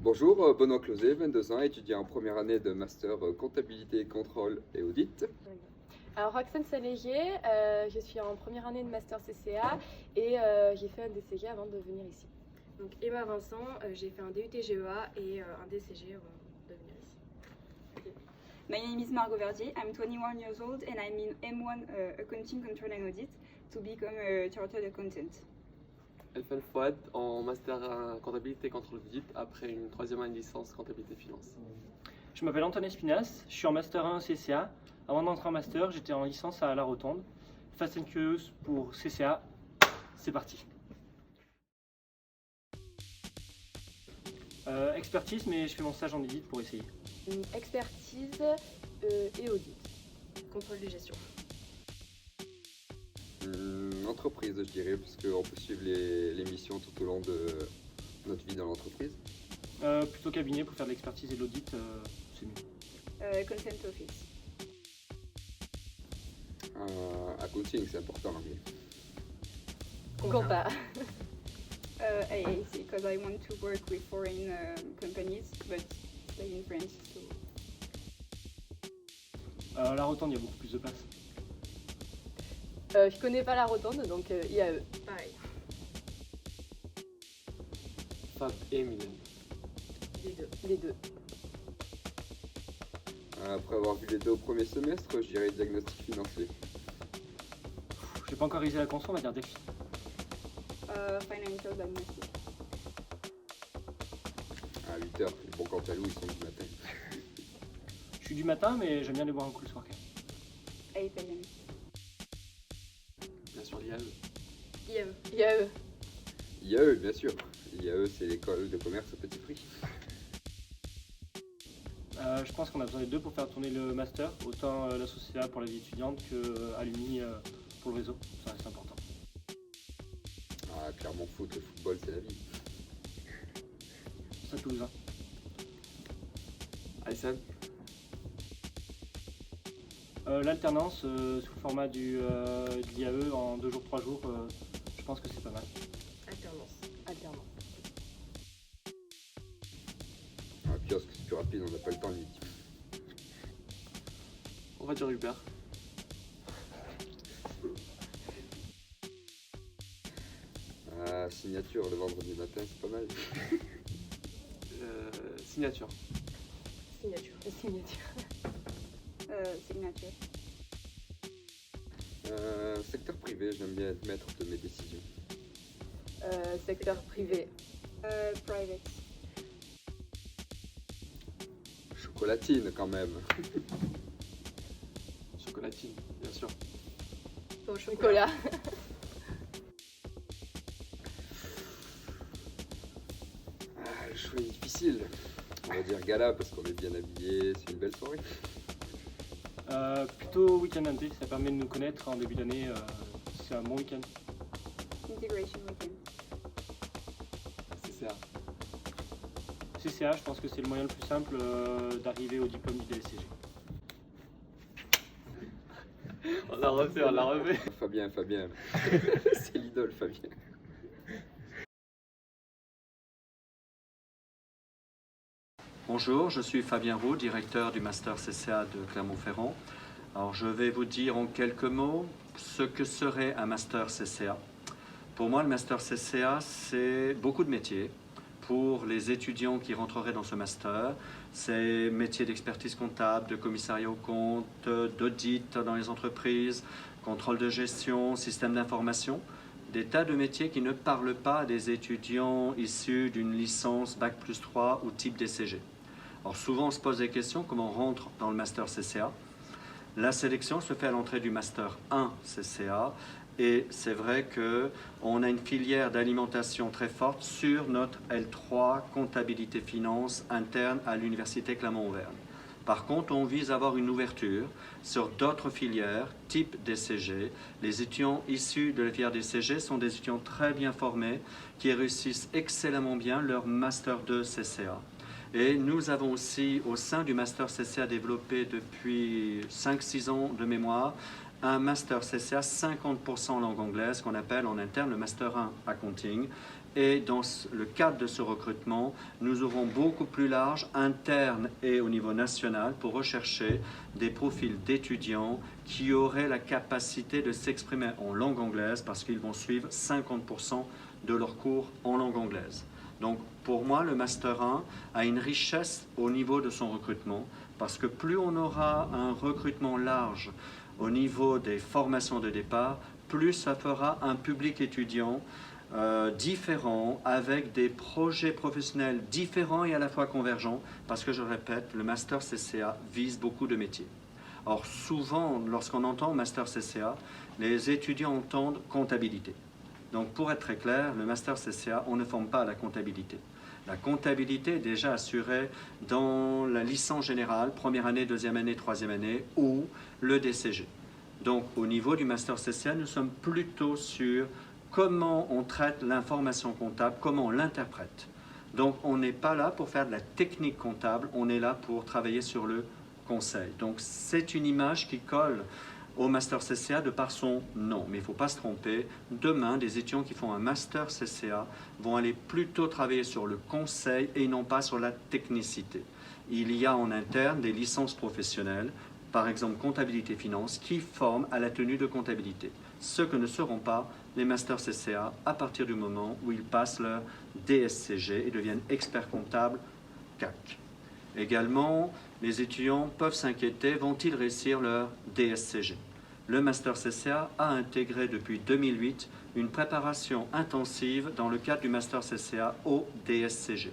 Bonjour, Benoît Closet, 22 ans, étudiant en première année de master comptabilité, contrôle et audit. Alors Roxane Salégier, je suis en première année de master CCA et j'ai fait un DCG avant de venir ici. Donc Emma Vincent, j'ai fait un DUT GEA et un DCG avant de venir ici. My name is Margot Verdier. I'm 21 years old and I'm in M1 Accounting, Control and Audit to become a Chartered Accountant. Elfen Fouad en master comptabilité contrôle audit après une troisième année de licence comptabilité finance. Je m'appelle Antoine Espinas, je suis en master 1 CCA. Avant d'entrer en master, j'étais en licence à La Rotonde. Fast and Curious pour CCA, c'est parti. Expertise, mais je fais mon stage en audit pour essayer. Expertise et audit. Contrôle de gestion. Entreprise, je dirais, parce qu'on peut suivre les missions tout au long de notre vie dans l'entreprise. Plutôt cabinet pour faire de l'expertise et de l'audit, c'est mieux. Consent Office. Accounting, c'est important l'anglais. Compta. AAC, because I want to work with foreign companies, but stay in France. So. La Rotonde, il y a beaucoup plus de place. Je connais pas La Rotonde, donc IAE. Pareil. Fab et Mylène. Les deux. Après avoir vu les deux au premier semestre, je dirais diagnostic financier. J'ai pas encore réalisé la conso, on va dire défi. Financial diagnostic. À 8h, les bons cantalous, ils sont du matin. Je suis du matin, mais j'aime bien les boire un coup le soir. 8 a.m. Bien sûr l'IAE. IAE. IAE. IAE, bien sûr. IAE, c'est l'école de commerce au petit prix. Je pense qu'on a besoin des deux pour faire tourner le master, autant la CCA pour la vie étudiante que Alumni pour le réseau, ça reste important. Ah, clairement foot, le football, c'est la vie. C'est Toulousain. Aïssad. L'alternance sous le format de l'IAE en 2 jours, 3 jours, je pense que c'est pas mal. Alternance. Kiosque, c'est plus rapide, on n'a pas le temps limite. On va dire Hubert. Signature le vendredi matin, c'est pas mal. Signature. Signature. Signature. Secteur privé, j'aime bien être maître de mes décisions. Secteur privé. Private. Chocolatine quand même. Chocolatine, bien sûr. Au chocolat. Le choix est difficile. On va dire gala parce qu'on est bien habillé, c'est une belle soirée. Plutôt week-end inté, ça permet de nous connaître en début d'année, c'est un bon week-end. Integration weekend. CCA. CCA, je pense que c'est le moyen le plus simple d'arriver au diplôme du DSCG. On l'a refait. Fabien. C'est l'idole, Fabien. Bonjour, je suis Fabien Roux, directeur du Master CCA de Clermont-Ferrand. Alors, je vais vous dire en quelques mots ce que serait un Master CCA. Pour moi, le Master CCA, c'est beaucoup de métiers. Pour les étudiants qui rentreraient dans ce Master, c'est métiers d'expertise comptable, de commissariat aux comptes, d'audit dans les entreprises, contrôle de gestion, système d'information. Des tas de métiers qui ne parlent pas à des étudiants issus d'une licence Bac+3 ou type DCG. Alors souvent on se pose des questions, comment on rentre dans le Master CCA. La sélection se fait à l'entrée du Master 1 CCA et c'est vrai qu'on a une filière d'alimentation très forte sur notre L3 comptabilité finance interne à l'Université Clermont-Auvergne. Par contre, on vise à avoir une ouverture sur d'autres filières, type DCG. Les étudiants issus de la filière DCG sont des étudiants très bien formés qui réussissent excellemment bien leur Master 2 CCA. Et nous avons aussi, au sein du Master CCA développé depuis 5-6 ans de mémoire, un Master CCA 50% en langue anglaise qu'on appelle en interne le Master 1 Accounting Et dans le cadre de ce recrutement, nous ouvrons beaucoup plus large, interne et au niveau national, pour rechercher des profils d'étudiants qui auraient la capacité de s'exprimer en langue anglaise parce qu'ils vont suivre 50% de leurs cours en langue anglaise. Donc pour moi, le Master 1 a une richesse au niveau de son recrutement parce que plus on aura un recrutement large au niveau des formations de départ, plus ça fera un public étudiant différents, avec des projets professionnels différents et à la fois convergents, parce que je répète, le Master CCA vise beaucoup de métiers. Or, souvent, lorsqu'on entend Master CCA, les étudiants entendent comptabilité. Donc, pour être très clair, le Master CCA, on ne forme pas à la comptabilité. La comptabilité est déjà assurée dans la licence générale, première année, deuxième année, troisième année, ou le DCG. Donc, au niveau du Master CCA, nous sommes plutôt sur comment on traite l'information comptable, comment on l'interprète. Donc, on n'est pas là pour faire de la technique comptable, on est là pour travailler sur le conseil. Donc, c'est une image qui colle au Master CCA de par son nom. Mais il ne faut pas se tromper. Demain, des étudiants qui font un Master CCA vont aller plutôt travailler sur le conseil et non pas sur la technicité. Il y a en interne des licences professionnelles, par exemple comptabilité finance, qui forment à la tenue de comptabilité. Ce que ne seront pas les Masters CCA à partir du moment où ils passent leur DSCG et deviennent experts comptables CAC. Également, les étudiants peuvent s'inquiéter, vont-ils réussir leur DSCG? Le Master CCA a intégré depuis 2008 une préparation intensive dans le cadre du Master CCA au DSCG.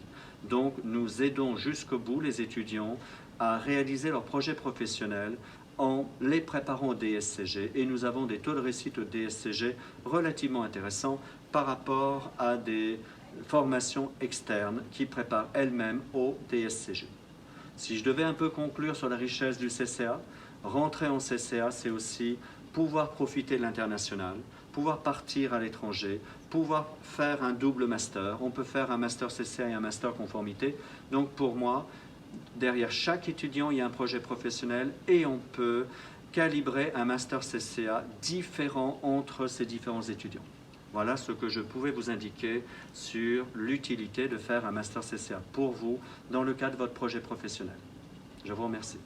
Donc, nous aidons jusqu'au bout les étudiants à réaliser leur projet professionnel en les préparant au DSCG, et nous avons des taux de réussite au DSCG relativement intéressants par rapport à des formations externes qui préparent elles-mêmes au DSCG. Si je devais un peu conclure sur la richesse du CCA, rentrer en CCA, c'est aussi pouvoir profiter de l'international, pouvoir partir à l'étranger, pouvoir faire un double master. On peut faire un master CCA et un master conformité. Donc pour moi, derrière chaque étudiant, il y a un projet professionnel et on peut calibrer un master CCA différent entre ces différents étudiants. Voilà ce que je pouvais vous indiquer sur l'utilité de faire un master CCA pour vous dans le cadre de votre projet professionnel. Je vous remercie.